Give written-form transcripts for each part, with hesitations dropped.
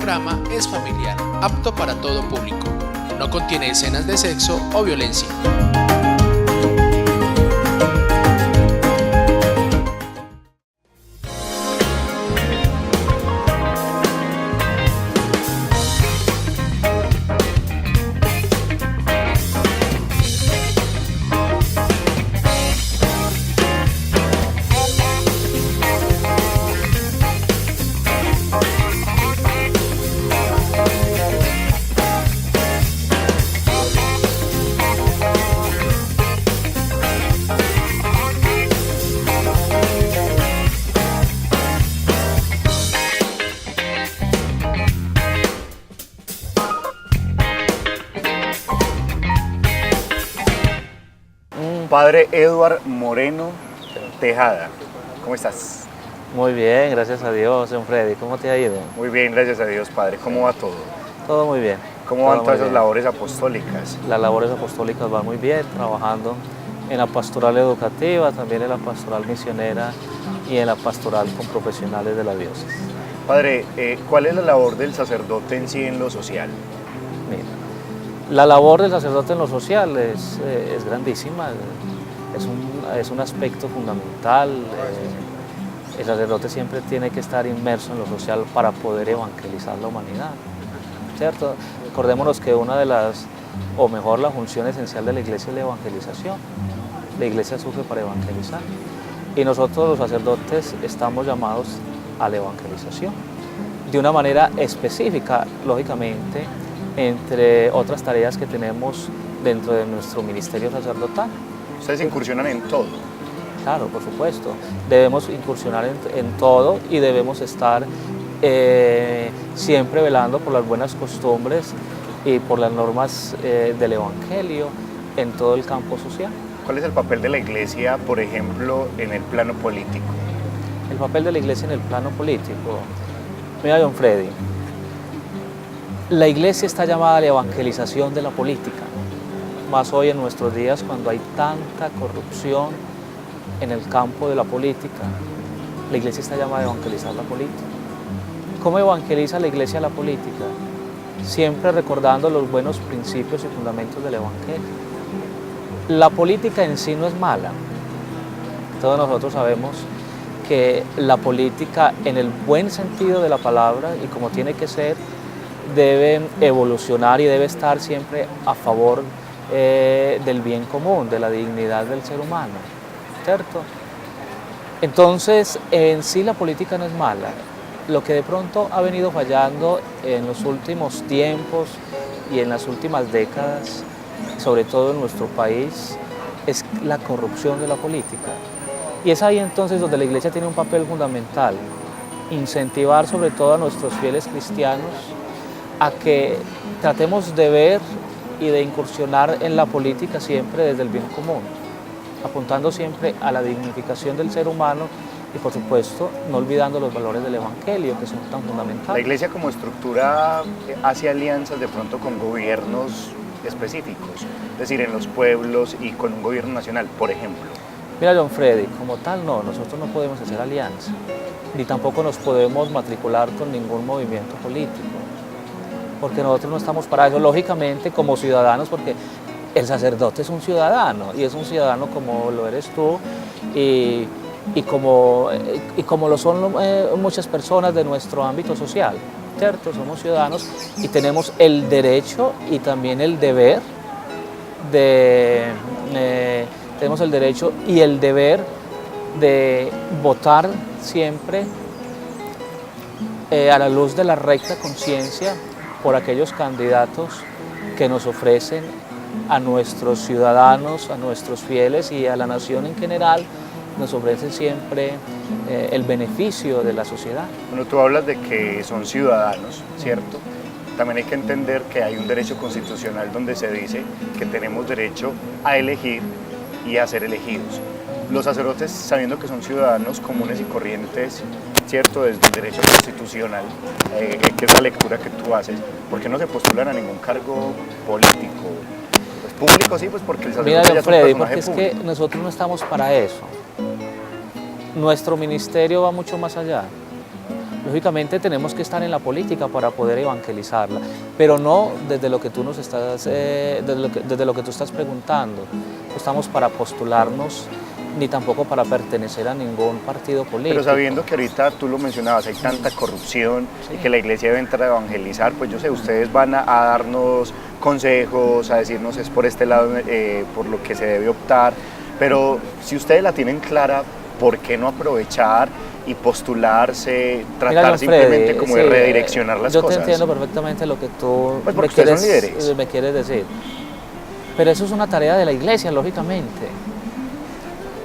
programa es familiar, apto para todo público. No contiene escenas de sexo o violencia. Padre Eduard Moreno Tejada, ¿cómo estás? Muy bien, gracias a Dios, don Freddy. ¿Cómo te ha ido? Muy bien, gracias a Dios, Padre. ¿Cómo va todo? Todo muy bien. ¿Cómo van todas esas labores apostólicas? Las labores apostólicas van muy bien, trabajando en la pastoral educativa, también en la pastoral misionera y en la pastoral con profesionales de la diócesis. Padre, ¿cuál es la labor del sacerdote en sí en lo social? Mira, la labor del sacerdote en lo social es grandísima, es un aspecto fundamental. El sacerdote siempre tiene que estar inmerso en lo social para poder evangelizar la humanidad, ¿cierto? Recordémonos que una de las, o mejor la función esencial de la iglesia es la evangelización. La iglesia surge para evangelizar y nosotros los sacerdotes estamos llamados a la evangelización de una manera específica, lógicamente, entre otras tareas que tenemos dentro de nuestro ministerio sacerdotal. Ustedes incursionan en todo. Claro, por supuesto. Debemos incursionar en todo y debemos estar siempre velando por las buenas costumbres y por las normas del Evangelio en todo el campo social. ¿Cuál es el papel de la iglesia, por ejemplo, en el plano político? El papel de la iglesia en el plano político. Mira, don Freddy, la iglesia está llamada a la evangelización de la política, más hoy en nuestros días cuando hay tanta corrupción en el campo de la política. La iglesia está llamada a evangelizar la política. ¿Cómo evangeliza la iglesia la política? Siempre recordando los buenos principios y fundamentos del evangelio. La política en sí no es mala. Todos nosotros sabemos que la política en el buen sentido de la palabra y como tiene que ser, debe evolucionar y debe estar siempre a favor del bien común, de la dignidad del ser humano, ¿cierto? Entonces, en sí la política no es mala. Lo que de pronto ha venido fallando en los últimos tiempos y en las últimas décadas, sobre todo en nuestro país, es la corrupción de la política. Y es ahí entonces donde la iglesia tiene un papel fundamental, incentivar sobre todo a nuestros fieles cristianos a que tratemos de ver y de incursionar en la política siempre desde el bien común, apuntando siempre a la dignificación del ser humano y por supuesto no olvidando los valores del evangelio que son tan fundamentales. La iglesia como estructura hace alianzas de pronto con gobiernos específicos, es decir, en los pueblos y con un gobierno nacional, por ejemplo. Mira, don Freddy, como tal no, nosotros no podemos hacer alianza, ni tampoco nos podemos matricular con ningún movimiento político, porque nosotros no estamos para eso, lógicamente como ciudadanos, porque el sacerdote es un ciudadano, y es un ciudadano como lo eres tú, y como lo son muchas personas de nuestro ámbito social, ¿cierto? Somos ciudadanos y tenemos el derecho y también el deber tenemos el derecho y el deber de votar siempre a la luz de la recta conciencia por aquellos candidatos que nos ofrecen a nuestros ciudadanos, a nuestros fieles y a la nación en general, nos ofrecen siempre el beneficio de la sociedad. Bueno, tú hablas de que son ciudadanos, ¿cierto? También hay que entender que hay un derecho constitucional donde se dice que tenemos derecho a elegir y a ser elegidos. Los sacerdotes, sabiendo que son ciudadanos comunes y corrientes, ¿cierto? Desde el derecho constitucional, que es la lectura que tú haces, ¿por qué no se postulan a ningún cargo político? Pues público sí, pues porque el sacerdote Mira, ya es un Freddy, personaje porque es público. que nosotros no estamos para eso. Nuestro ministerio va mucho más allá. Lógicamente tenemos que estar en la política para poder evangelizarla, pero no desde lo que tú nos estás, desde lo que tú estás preguntando. No estamos para postularnos ni tampoco para pertenecer a ningún partido político. Pero sabiendo que ahorita tú lo mencionabas, hay tanta corrupción y que la iglesia debe entrar a evangelizar, pues yo sé, ustedes van a darnos consejos, a decirnos es por este lado por lo que se debe optar, pero si ustedes la tienen clara, ¿por qué no aprovechar y postularse, tratar simplemente como de redireccionar las cosas? Yo te entiendo perfectamente lo que tú pues porque ustedes son líderes. me quieres decir, pero eso es una tarea de la iglesia, lógicamente.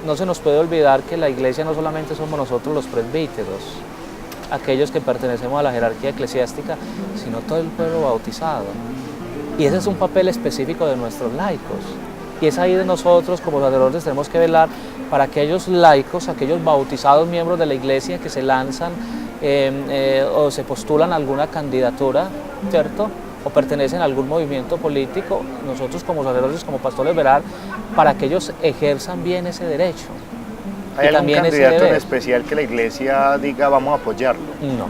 No se nos puede olvidar que la iglesia no solamente somos nosotros los presbíteros, aquellos que pertenecemos a la jerarquía eclesiástica, sino todo el pueblo bautizado. Y ese es un papel específico de nuestros laicos. Y es ahí de nosotros como sacerdotes tenemos que velar para aquellos laicos, aquellos bautizados miembros de la iglesia que se lanzan o se postulan a alguna candidatura, ¿cierto?, o pertenecen a algún movimiento político, nosotros como sacerdotes, como pastores, velar para que ellos ejerzan bien ese derecho. ¿Hay algún candidato en especial que la iglesia diga vamos a apoyarlo? No,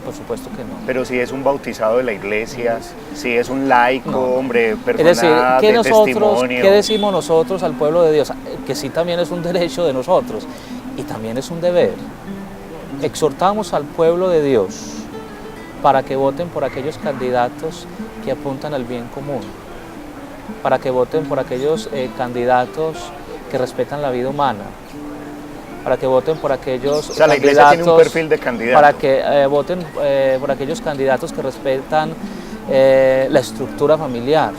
por supuesto que no. Pero si es un bautizado de la iglesia, si es un laico, no. hombre, persona es decir, de testimonio. ¿qué decimos nosotros al pueblo de Dios? Que sí también es un derecho de nosotros y también es un deber. Exhortamos al pueblo de Dios para que voten por aquellos candidatos que apuntan al bien común, para que voten por aquellos candidatos que respetan la vida humana, para que voten por aquellos la iglesia tiene un perfil de candidato. Para que voten por aquellos candidatos que respetan la estructura familiar,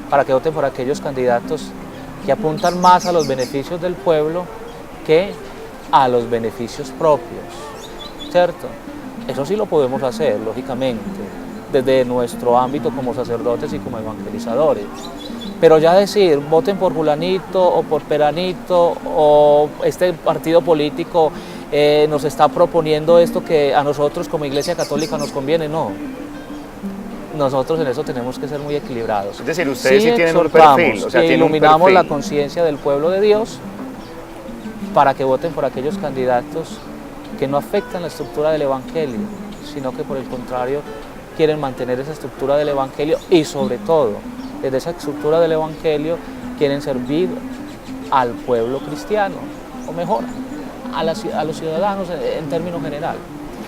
para que voten por aquellos candidatos que apuntan más a los beneficios del pueblo que a los beneficios propios, ¿cierto? Eso sí lo podemos hacer, lógicamente, desde nuestro ámbito como sacerdotes y como evangelizadores. Pero ya decir, voten por fulanito o por peranito o este partido político nos está proponiendo esto que a nosotros como Iglesia Católica nos conviene, no. Nosotros en eso tenemos que ser muy equilibrados. Es decir, ustedes sí tienen un perfil, o sea, tienen iluminamos un perfil. la conciencia del pueblo de Dios para que voten por aquellos candidatos que no afectan la estructura del Evangelio, sino que por el contrario quieren mantener esa estructura del Evangelio y sobre todo, desde esa estructura del Evangelio quieren servir al pueblo cristiano, o mejor, a los ciudadanos en términos generales.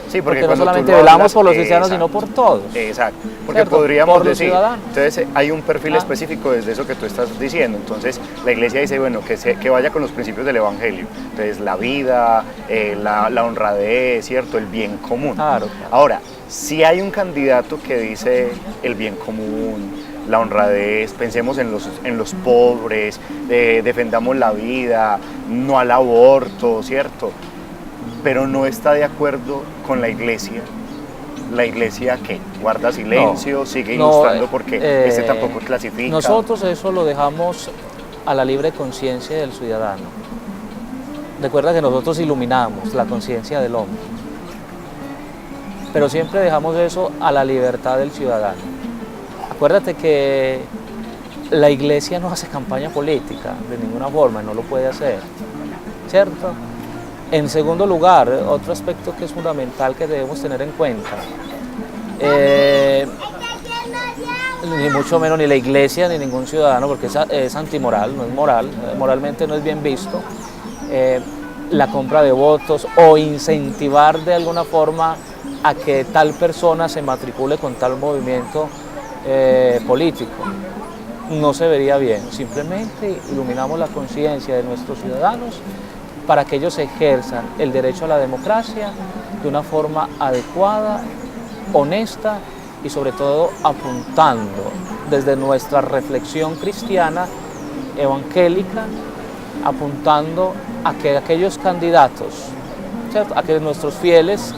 Sí, porque no solamente velamos velamos por los cristianos, sino por todos. Exacto, porque ¿cierto? podríamos por decir, entonces hay un perfil específico desde eso que tú estás diciendo, entonces la iglesia dice, bueno, que vaya con los principios del evangelio, entonces la vida, la honradez, ¿cierto? El bien común. Claro. Ahora, si hay un candidato que dice el bien común, la honradez, pensemos en los pobres, defendamos la vida, no al aborto, ¿cierto? Pero no está de acuerdo con la iglesia ¿qué? Guarda silencio, sigue ilustrando porque este tampoco clasifica. Nosotros eso lo dejamos a la libre conciencia del ciudadano. Recuerda que nosotros iluminamos la conciencia del hombre, pero siempre dejamos eso a la libertad del ciudadano. Acuérdate que la iglesia no hace campaña política de ninguna forma, no lo puede hacer, ¿cierto? En segundo lugar, otro aspecto que es fundamental que debemos tener en cuenta, ni mucho menos ni la iglesia ni ningún ciudadano, porque es antimoral, no es moral, moralmente no es bien visto, la compra de votos o incentivar de alguna forma a que tal persona se matricule con tal movimiento político. No se vería bien, simplemente iluminamos la conciencia de nuestros ciudadanos para que ellos ejerzan el derecho a la democracia de una forma adecuada, honesta y sobre todo apuntando desde nuestra reflexión cristiana, evangélica, apuntando a que aquellos candidatos, ¿cierto?, a que nuestros fieles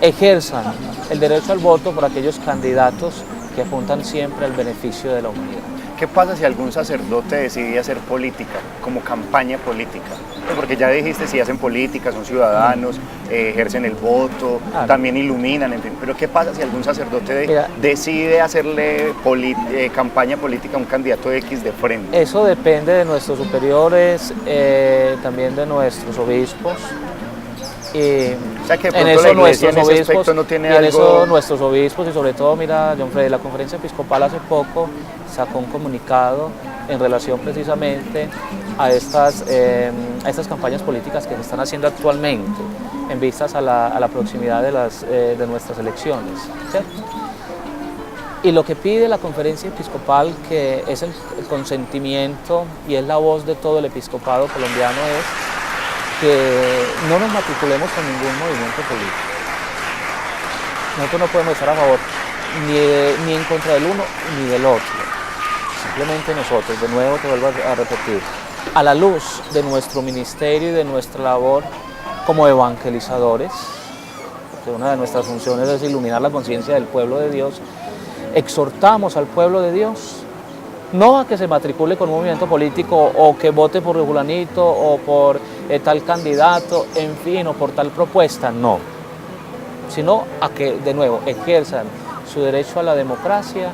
ejerzan el derecho al voto por aquellos candidatos que apuntan siempre al beneficio de la humanidad. ¿Qué pasa si algún sacerdote decide hacer política, como campaña política? Porque ya dijiste, si hacen política, son ciudadanos, ejercen el voto, claro, también iluminan, en fin. Pero ¿qué pasa si algún sacerdote decide hacerle campaña política a un candidato X de frente? Eso depende de nuestros superiores, también de nuestros obispos, O sea que de en pronto la eso iglesia nuestros en ese obispos, aspecto no tiene y en eso algo... nuestros obispos y sobre todo, mira, John Freddy, la conferencia episcopal hace poco sacó un comunicado en relación precisamente a estas campañas políticas que se están haciendo actualmente en vistas a la proximidad de nuestras elecciones, ¿cierto? Y lo que pide la conferencia episcopal, que es el consentimiento y es la voz de todo el episcopado colombiano, es que no nos matriculemos con ningún movimiento político. Nosotros no podemos estar a favor ni en contra del uno ni del otro. Simplemente nosotros, de nuevo te vuelvo a repetir, a la luz de nuestro ministerio y de nuestra labor como evangelizadores, porque una de nuestras funciones es iluminar la conciencia del pueblo de Dios, exhortamos al pueblo de Dios no a que se matricule con un movimiento político o que vote por fulanito o por tal candidato, en fin, o por tal propuesta, no, sino a que, de nuevo, ejerzan su derecho a la democracia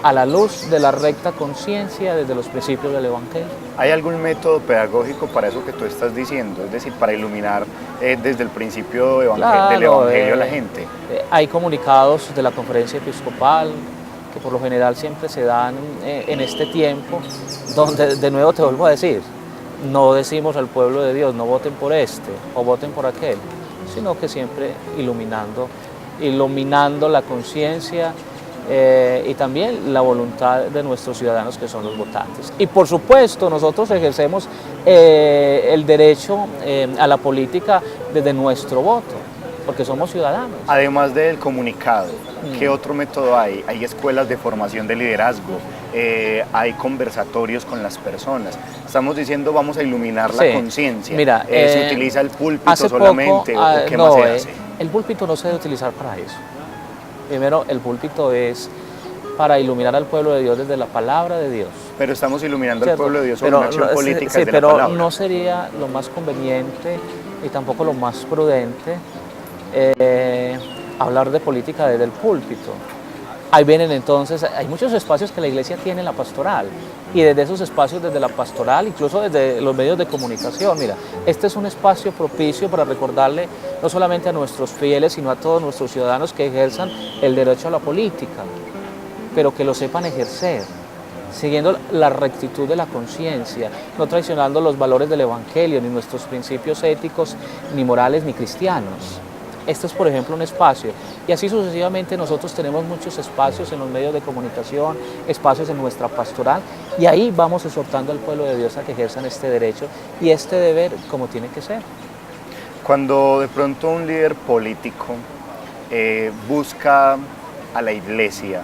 a la luz de la recta conciencia desde los principios del Evangelio. ¿Hay algún método pedagógico para eso que tú estás diciendo? Es decir, para iluminar desde el principio del Evangelio a la gente. Hay comunicados de la conferencia episcopal que por lo general siempre se dan en este tiempo, donde, de nuevo te vuelvo a decir, no decimos al pueblo de Dios, no voten por este o voten por aquel, sino que siempre iluminando la conciencia y también la voluntad de nuestros ciudadanos que son los votantes. Y por supuesto nosotros ejercemos el derecho a la política desde nuestro voto, porque somos ciudadanos. Además del comunicado, ¿qué otro método hay? Hay escuelas de formación de liderazgo, hay conversatorios con las personas. Estamos diciendo vamos a iluminar la conciencia. Mira, ¿se utiliza el púlpito solamente o qué más se hace? El púlpito no se debe utilizar para eso. Primero, el púlpito es para iluminar al pueblo de Dios desde la palabra de Dios. Pero estamos iluminando ¿cierto? al pueblo de Dios sobre una acción política sí, desde pero la palabra. no sería lo más conveniente y tampoco lo más prudente hablar de política desde el púlpito. Ahí vienen entonces, hay muchos espacios que la iglesia tiene en la pastoral y desde esos espacios, desde la pastoral, incluso desde los medios de comunicación, mira, este es un espacio propicio para recordarle no solamente a nuestros fieles, sino a todos nuestros ciudadanos que ejerzan el derecho a la política, pero que lo sepan ejercer, siguiendo la rectitud de la conciencia, no traicionando los valores del Evangelio, ni nuestros principios éticos, ni morales, ni cristianos. Esto es, por ejemplo, un espacio. Y así sucesivamente nosotros tenemos muchos espacios en los medios de comunicación, espacios en nuestra pastoral, y ahí vamos exhortando al pueblo de Dios a que ejerzan este derecho y este deber como tiene que ser. Cuando de pronto un líder político busca a la iglesia,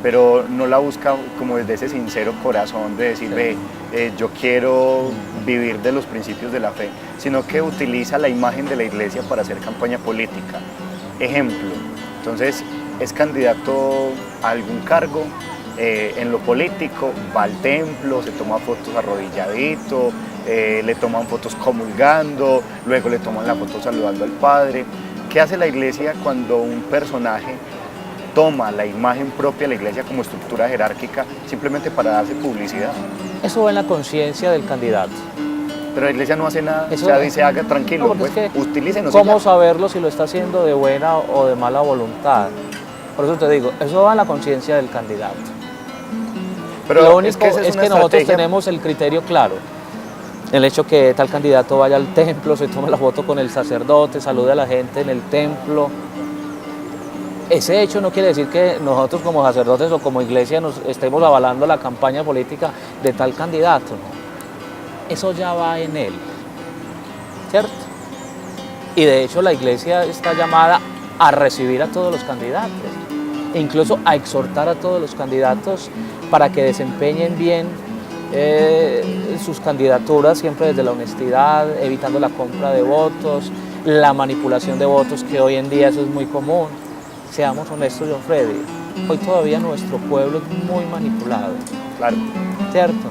pero no la busca como desde ese sincero corazón de decir, yo quiero vivir de los principios de la fe, sino que utiliza la imagen de la iglesia para hacer campaña política. Ejemplo, entonces es candidato a algún cargo en lo político, va al templo, se toma fotos arrodilladito, le toman fotos comulgando, luego le toman la foto saludando al Padre. ¿Qué hace la iglesia cuando un personaje toma la imagen propia de la iglesia como estructura jerárquica simplemente para darse publicidad? Eso va en la conciencia del candidato. Pero la iglesia no hace nada, Eso, o sea, dice, haga tranquilo, no, pues, utilícenos. ¿Cómo saberlo si lo está haciendo de buena o de mala voluntad? Por eso te digo, eso va en la conciencia del candidato. Pero lo único es que nosotros tenemos el criterio claro. El hecho que tal candidato vaya al templo, se tome la foto con el sacerdote, salude a la gente en el templo. Ese hecho no quiere decir que nosotros como sacerdotes o como iglesia nos estemos avalando la campaña política de tal candidato, ¿no? Eso ya va en él, ¿cierto? Y de hecho la iglesia está llamada a recibir a todos los candidatos, e incluso a exhortar a todos los candidatos para que desempeñen bien sus candidaturas, siempre desde la honestidad, evitando la compra de votos, la manipulación de votos, que hoy en día eso es muy común. Seamos honestos, John Freddy, hoy todavía nuestro pueblo es muy manipulado, Claro. ¿cierto?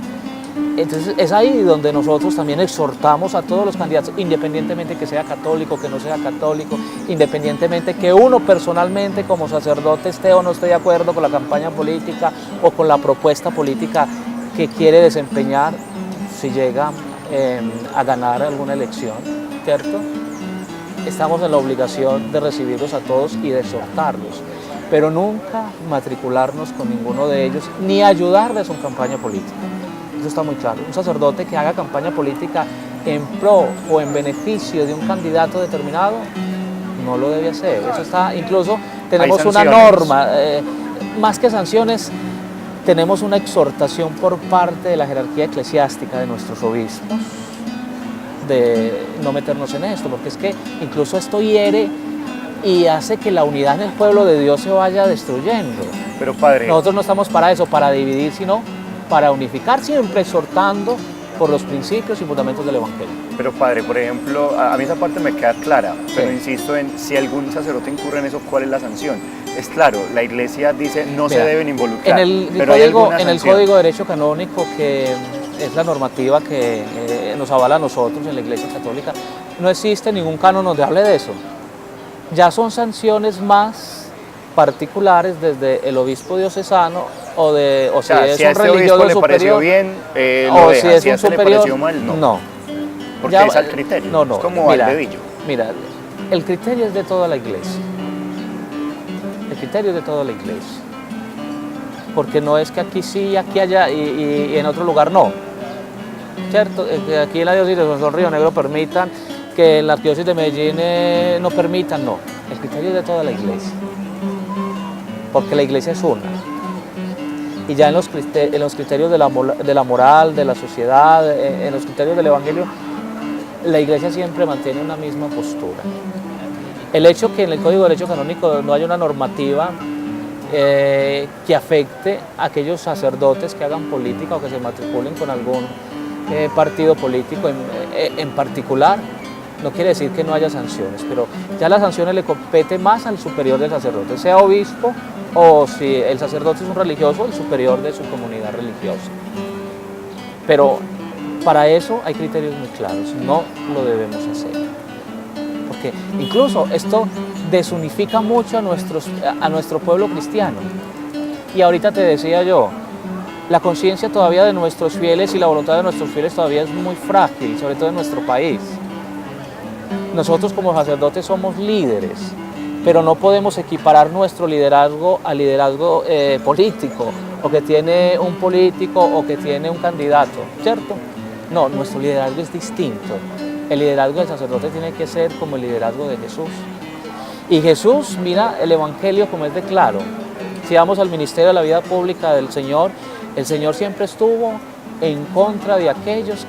Entonces es ahí donde nosotros también exhortamos a todos los candidatos, independientemente que sea católico, que no sea católico, independientemente que uno personalmente como sacerdote esté o no esté de acuerdo con la campaña política o con la propuesta política que quiere desempeñar si llega a ganar alguna elección, ¿cierto? estamos en la obligación de recibirlos a todos y de exhortarlos, pero nunca matricularnos con ninguno de ellos ni ayudarles en campaña política. Eso está muy claro. Un sacerdote que haga campaña política en pro o en beneficio de un candidato determinado no lo debe hacer. Eso está, incluso tenemos una norma, más que sanciones, tenemos una exhortación por parte de la jerarquía eclesiástica de nuestros obispos de no meternos en esto, porque es que incluso esto hiere y hace que la unidad en el pueblo de Dios se vaya destruyendo. Pero padre, nosotros no estamos para eso, para dividir, sino para unificar, siempre exhortando por los principios y fundamentos del Evangelio. Pero padre, por ejemplo, a mí esa parte me queda clara, pero insisto en si algún sacerdote incurre en eso, ¿cuál es la sanción? Es claro, la Iglesia dice no se deben involucrar, pero hay alguna sanción. En el Código de Derecho Canónico, que es la normativa que nos avala a nosotros en la Iglesia Católica, no existe ningún canon donde hable de eso. Ya son sanciones más particulares desde el obispo diocesano o si es si a un este religioso obispo le pareció superior, bien, o deja. si es Si a un este le superior, pareció mal, no. no. Porque Ya, es al criterio, no, es como al dedillo. Mira, el criterio es de toda la Iglesia. El criterio es de toda la Iglesia. Porque no es que aquí sí, aquí allá y en otro lugar no. ¿Cierto? Aquí en la diócesis de Son Río Negro permitan, que en la diócesis de Medellín no permitan, no. El criterio es de toda la Iglesia. Porque la Iglesia es una. Y ya en los criterios de la moral, de la sociedad, en los criterios del Evangelio, la Iglesia siempre mantiene una misma postura. El hecho que en el Código de Derecho Canónico no haya una normativa que afecte a aquellos sacerdotes que hagan política o que se matriculen con algún partido político en particular, no quiere decir que no haya sanciones, pero ya las sanciones le compete más al superior del sacerdote, sea obispo o si el sacerdote es un religioso, el superior de su comunidad religiosa. Pero para eso hay criterios muy claros, no lo debemos hacer. Porque incluso esto desunifica mucho a nuestro pueblo cristiano. Y ahorita te decía yo, la conciencia todavía de nuestros fieles y la voluntad de nuestros fieles todavía es muy frágil, sobre todo en nuestro país. Nosotros como sacerdotes somos líderes, pero no podemos equiparar nuestro liderazgo al liderazgo político, o que tiene un político o que tiene un candidato, ¿cierto? No, nuestro liderazgo es distinto. El liderazgo del sacerdote tiene que ser como el liderazgo de Jesús. Y Jesús, mira el Evangelio como es de claro. Si vamos al ministerio de la vida pública del Señor, el Señor siempre estuvo en contra de aquellos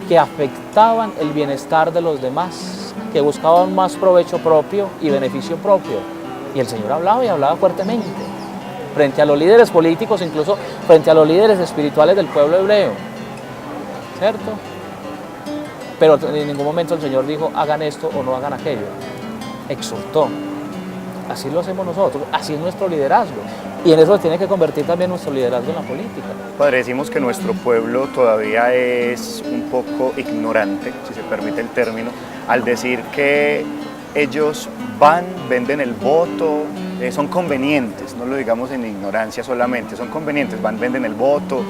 que afectaban el bienestar de los demás, que buscaban más provecho propio y beneficio propio. Y el Señor hablaba y hablaba fuertemente, frente a los líderes políticos, incluso frente a los líderes espirituales del pueblo hebreo, ¿cierto? Pero en ningún momento el Señor dijo, hagan esto o no hagan aquello. Exhortó. Así lo hacemos nosotros, así es nuestro liderazgo. Y en eso tiene que convertir también nuestro liderazgo en la política. Padre, decimos que nuestro pueblo todavía es un poco ignorante, si se permite el término, al decir que ellos van, venden el voto, son convenientes, no lo digamos en ignorancia solamente, son convenientes, van, venden el voto,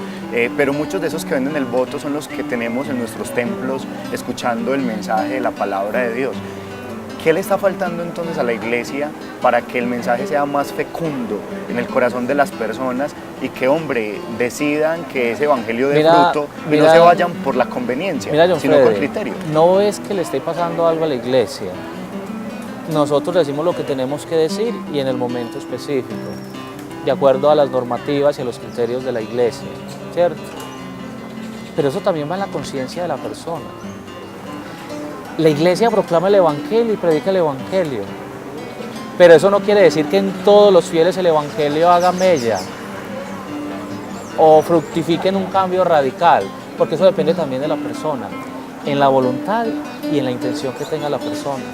pero muchos de esos que venden el voto son los que tenemos en nuestros templos escuchando el mensaje de la palabra de Dios. ¿Qué le está faltando entonces a la Iglesia para que el mensaje sea más fecundo en el corazón de las personas y que, hombre, decidan que ese evangelio dé fruto y no se vayan por la conveniencia, sino por criterio? No es que le esté pasando algo a la Iglesia. Nosotros decimos lo que tenemos que decir y en el momento específico, de acuerdo a las normativas y a los criterios de la Iglesia, ¿cierto? Pero eso también va en la conciencia de la persona. La Iglesia proclama el Evangelio y predica el Evangelio, pero eso no quiere decir que en todos los fieles el Evangelio haga mella o fructifique en un cambio radical, porque eso depende también de la persona, en la voluntad y en la intención que tenga la persona.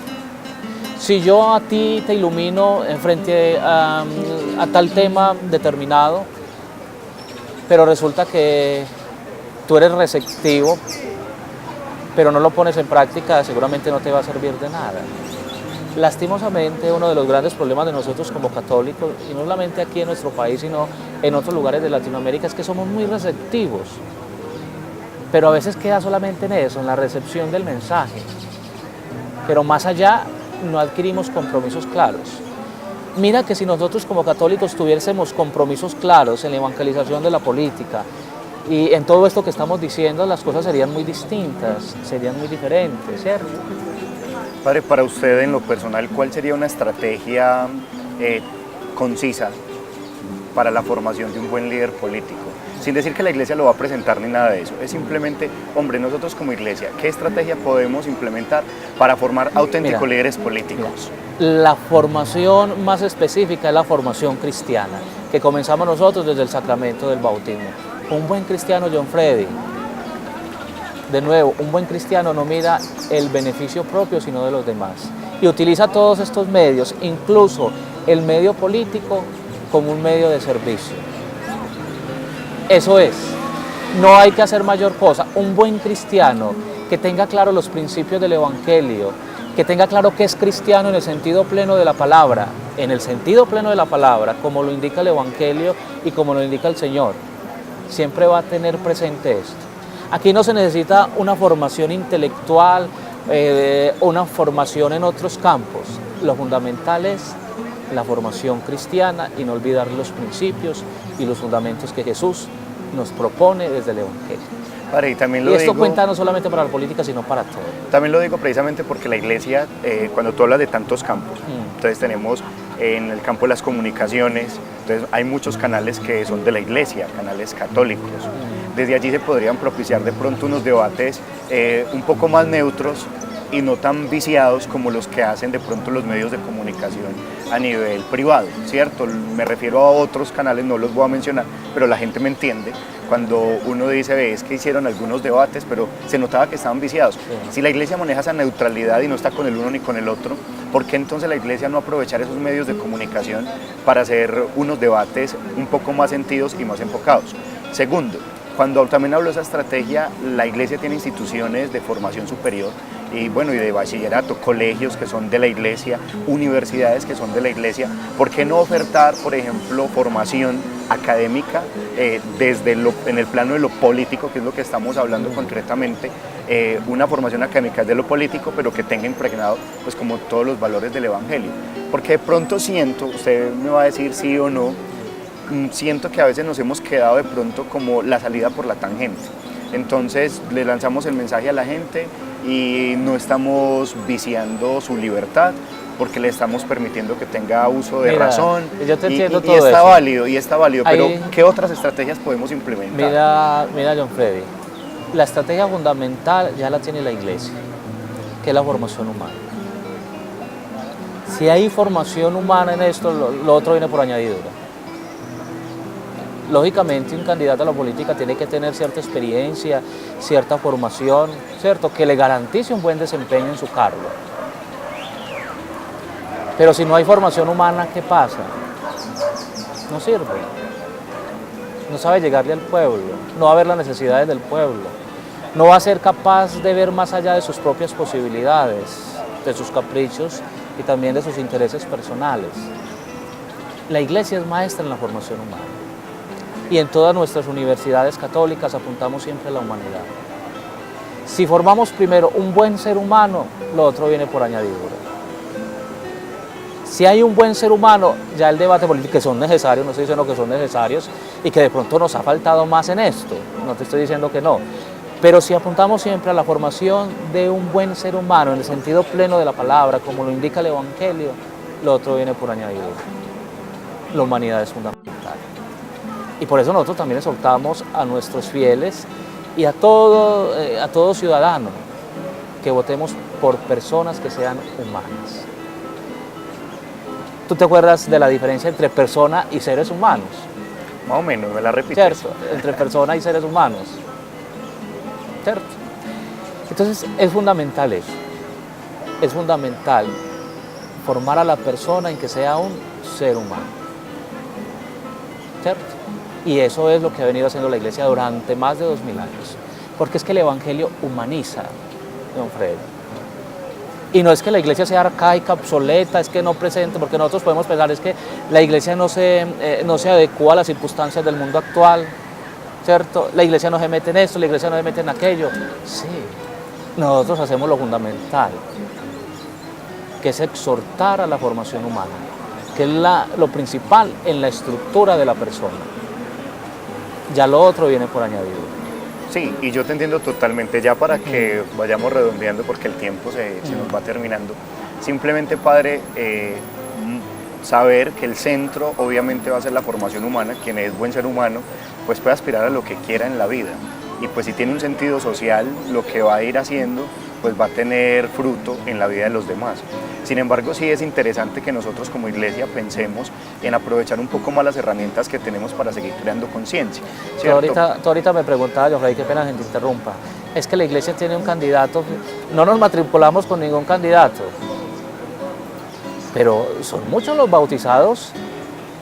Si yo a ti te ilumino en frente a tal tema determinado, pero resulta que tú eres receptivo, pero no lo pones en práctica, seguramente no te va a servir de nada. Lastimosamente, uno de los grandes problemas de nosotros como católicos, y no solamente aquí en nuestro país, sino en otros lugares de Latinoamérica, es que somos muy receptivos, pero a veces queda solamente en eso, en la recepción del mensaje. Pero más allá no adquirimos compromisos claros. Mira que si nosotros como católicos tuviésemos compromisos claros en la evangelización de la política y en todo esto que estamos diciendo, las cosas serían muy distintas, serían muy diferentes, ¿cierto? Padre, para usted en lo personal, ¿cuál sería una estrategia concisa para la formación de un buen líder político? Sin decir que la iglesia lo va a presentar ni nada de eso, es simplemente, hombre, nosotros como iglesia, ¿qué estrategia podemos implementar para formar auténticos líderes políticos? La formación más específica es la formación cristiana, que comenzamos nosotros desde el sacramento del bautismo. Un buen cristiano, John Freddy, de nuevo, un buen cristiano no mira el beneficio propio, sino de los demás. Y utiliza todos estos medios, incluso el medio político, como un medio de servicio. Eso es, no hay que hacer mayor cosa. Un buen cristiano que tenga claro los principios del Evangelio, que tenga claro que es cristiano en el sentido pleno de la palabra, como lo indica el Evangelio y como lo indica el Señor, siempre va a tener presente esto. Aquí no se necesita una formación intelectual, una formación en otros campos. Lo fundamental es la formación cristiana y no olvidar los principios y los fundamentos que Jesús nos propone desde el Evangelio. Padre, y también lo Y esto digo, cuenta no solamente para la política, sino para todo. también lo digo precisamente porque la iglesia, cuando tú hablas de tantos campos, entonces tenemos en el campo de las comunicaciones, entonces hay muchos canales que son de la iglesia, canales católicos. Desde allí se podrían propiciar de pronto unos debates un poco más neutros y no tan viciados como los que hacen de pronto los medios de comunicación a nivel privado, ¿cierto? Me refiero a otros canales, no los voy a mencionar, pero la gente me entiende cuando uno dice, ve, es que hicieron algunos debates, pero se notaba que estaban viciados. Sí. Si la iglesia maneja esa neutralidad y no está con el uno ni con el otro, ¿por qué entonces la iglesia no aprovechar esos medios de comunicación para hacer unos debates un poco más sentidos y más enfocados? Segundo, cuando también hablo de esa estrategia, la iglesia tiene instituciones de formación superior y bueno, y de bachillerato, colegios que son de la iglesia, universidades que son de la iglesia. ¿Por qué no ofertar, por ejemplo, formación académica en el plano de lo político, que es lo que estamos hablando concretamente, una formación académica de lo político, pero que tenga impregnado pues como todos los valores del Evangelio? Porque de pronto siento, usted me va a decir sí o no, siento que a veces nos hemos quedado de pronto como la salida por la tangente. Entonces le lanzamos el mensaje a la gente y no estamos viciando su libertad porque le estamos permitiendo que tenga uso de razón. Yo te entiendo y todo está eso. válido, y está válido, pero Ahí, ¿qué otras estrategias podemos implementar? Mira John Freddy, la estrategia fundamental ya la tiene la iglesia, que es la formación humana. Si hay formación humana en esto, lo otro viene por añadidura. Lógicamente un candidato a la política tiene que tener cierta experiencia, cierta formación, ¿cierto? Que le garantice un buen desempeño en su cargo. Pero si no hay formación humana, ¿qué pasa? No sirve. No sabe llegarle al pueblo, no va a ver las necesidades del pueblo, no va a ser capaz de ver más allá de sus propias posibilidades, de sus caprichos y también de sus intereses personales. La iglesia es maestra en la formación humana. Y en todas nuestras universidades católicas apuntamos siempre a la humanidad. Si formamos primero un buen ser humano, lo otro viene por añadidura. Si hay un buen ser humano, ya el debate político, que son necesarios, no estoy diciendo que son necesarios, y que de pronto nos ha faltado más en esto, no te estoy diciendo que no, pero si apuntamos siempre a la formación de un buen ser humano, en el sentido pleno de la palabra, como lo indica el Evangelio, lo otro viene por añadidura. La humanidad es fundamental. Y por eso nosotros también exhortamos a nuestros fieles y a todo ciudadano que votemos por personas que sean humanas. ¿Tú te acuerdas de la diferencia entre persona y seres humanos? Más o menos, me la repites. ¿Cierto? Entre persona y seres humanos. ¿Cierto? Entonces es fundamental eso. Es fundamental formar a la persona en que sea un ser humano. ¿Cierto? Y eso es lo que ha venido haciendo la iglesia durante más de 2000 años. Porque es que el Evangelio humaniza, don Freddy. Y no es que la iglesia sea arcaica, obsoleta, es que no presente, porque nosotros podemos pensar es que la iglesia no se adecua a las circunstancias del mundo actual, ¿cierto? La iglesia no se mete en esto, la iglesia no se mete en aquello. Sí, nosotros hacemos lo fundamental. que es exhortar a la formación humana, que es lo principal en la estructura de la persona. Ya lo otro viene por añadidura. Sí, y yo te entiendo totalmente, ya para que vayamos redondeando porque el tiempo se nos va terminando. Simplemente, padre, saber que el centro obviamente va a ser la formación humana. Quien es buen ser humano pues puede aspirar a lo que quiera en la vida, y pues si tiene un sentido social, lo que va a ir haciendo pues va a tener fruto en la vida de los demás. Sin embargo, sí es interesante que nosotros como iglesia pensemos en aprovechar un poco más las herramientas que tenemos para seguir creando conciencia. Tú ahorita me preguntabas, Jofrey, qué pena que te interrumpa, es que la iglesia tiene un candidato, no nos matriculamos con ningún candidato, pero son muchos los bautizados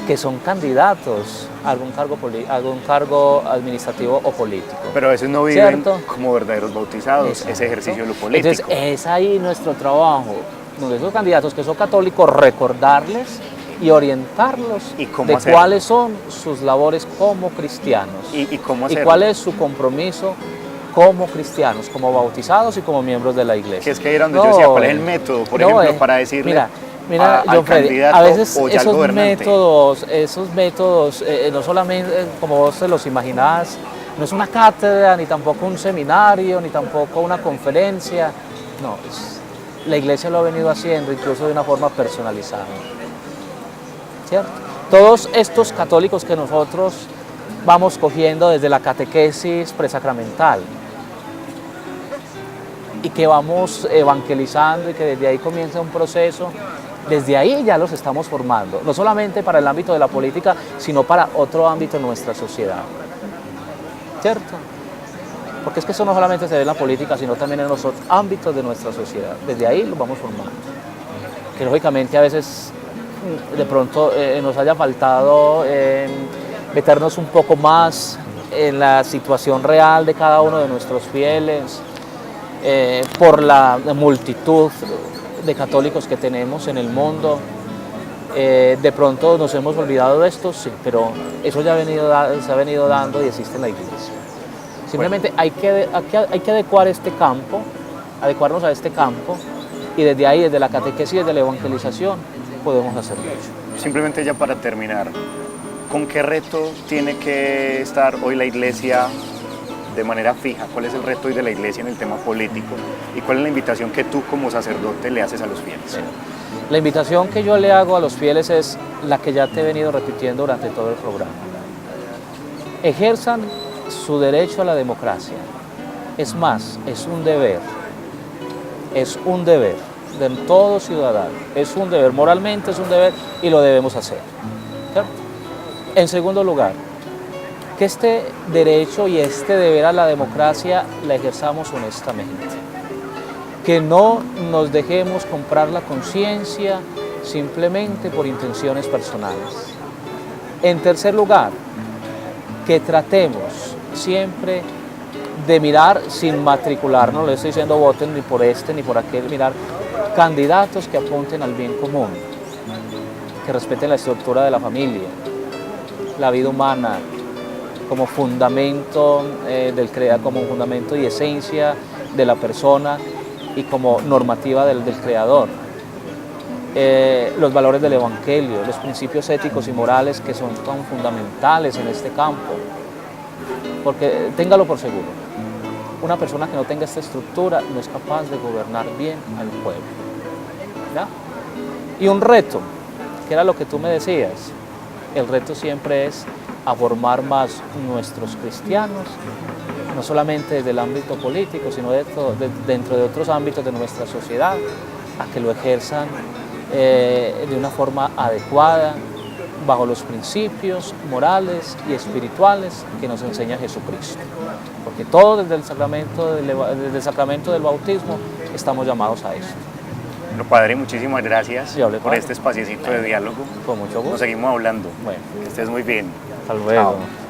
que son candidatos a algún cargo administrativo o político. Pero a veces no viven, ¿cierto?, como verdaderos bautizados. Exacto. Ese ejercicio de lo político. Entonces es ahí nuestro trabajo, de esos candidatos que son católicos, recordarles y orientarlos de hacerlo, cuáles son sus labores como cristianos y cómo hacerlo, y cuál es su compromiso como cristianos, como bautizados y como miembros de la iglesia. Que es que ahí era donde yo decía, ¿cuál es el método, por ejemplo, para decirle mira, al candidato a veces o ya al gobernante? Esos métodos no solamente como vos te los imaginás, no es una cátedra, ni tampoco un seminario, ni tampoco una conferencia, no, la iglesia lo ha venido haciendo incluso de una forma personalizada, ¿cierto? Todos estos católicos que nosotros vamos cogiendo desde la catequesis presacramental y que vamos evangelizando y que desde ahí comienza un proceso, desde ahí ya los estamos formando, no solamente para el ámbito de la política, sino para otro ámbito de nuestra sociedad, ¿cierto? Porque es que eso no solamente se ve en la política, sino también en los otros ámbitos de nuestra sociedad, desde ahí los vamos formando. Que lógicamente a veces de pronto nos haya faltado meternos un poco más en la situación real de cada uno de nuestros fieles, por la multitud de católicos que tenemos en el mundo. De pronto nos hemos olvidado de esto, sí, pero eso ya se ha venido dando y existe en la iglesia. Simplemente hay que adecuar este campo, adecuarnos a este campo, y desde ahí, desde la catequesis, desde la evangelización, podemos hacer mucho. Simplemente ya para terminar, ¿con qué reto tiene que estar hoy la iglesia de manera fija? ¿Cuál es el reto hoy de la iglesia en el tema político? ¿Y cuál es la invitación que tú como sacerdote le haces a los fieles? Sí. La invitación que yo le hago a los fieles es la que ya te he venido repitiendo durante todo el programa. Ejerzan su derecho a la democracia. Es más, es un deber de todo ciudadano, es un deber, moralmente es un deber y lo debemos hacer, ¿cierto? En segundo lugar, que este derecho y este deber a la democracia la ejerzamos honestamente, que no nos dejemos comprar la conciencia simplemente por intenciones personales. En tercer lugar, que tratemos siempre de mirar sin matricular, no le estoy diciendo voten ni por este ni por aquel, mirar candidatos que apunten al bien común, que respeten la estructura de la familia, la vida humana como fundamento como fundamento y esencia de la persona y como normativa del Creador. Los valores del Evangelio, los principios éticos y morales que son tan fundamentales en este campo. Porque téngalo por seguro, una persona que no tenga esta estructura no es capaz de gobernar bien al pueblo, ¿ya? Y un reto, que era lo que tú me decías, el reto siempre es a formar más nuestros cristianos, no solamente desde el ámbito político, sino dentro de otros ámbitos de nuestra sociedad, a que lo ejerzan de una forma adecuada, bajo los principios morales y espirituales que nos enseña Jesucristo. Porque todos desde el sacramento del bautismo estamos llamados a eso. Bueno, padre, muchísimas gracias por este espaciecito de diálogo. Con mucho gusto. Nos seguimos hablando. Bueno. Que estés muy bien. Hasta luego. Chao.